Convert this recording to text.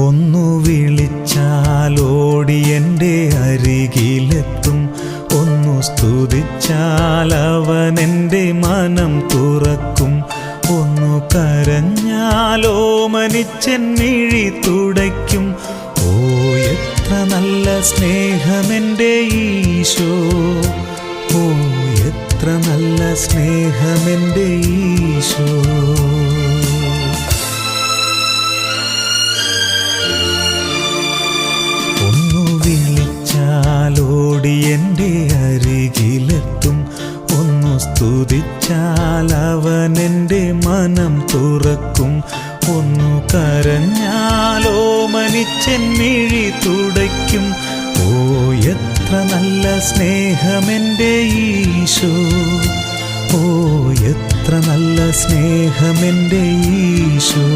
ഒന്നു വിളിച്ചാലോടി എൻ്റെ അരികിലെത്തും, ഒന്നു സ്തുതിച്ചാൽ അവൻ എൻ്റെ മനം തുറക്കും, ഒന്നു കരഞ്ഞാലോ മനിച്ചൻ മിഴി തുടയ്ക്കും. ഓ എത്ര നല്ല സ്നേഹമെൻ്റെ ഈശോ, ഓ എത്ര നല്ല സ്നേഹമെൻ്റെ ഈശോ. ഒന്നു വിളിച്ചാലോടി എൻ്റെ അരികിലെത്തും, ഒന്നു സ്തുതിച്ചാൽ അവൻ എൻ്റെ മനം തുറക്കും, ഒന്നു കരഞ്ഞാലോ മനിച്ചൻ മിഴി തുടയ്ക്കും. ഓ എത്ര നല്ല സ്നേഹമെൻ്റെ ഈശോ, ഓ എത്ര നല്ല സ്നേഹമെൻ്റെ ഈശോ.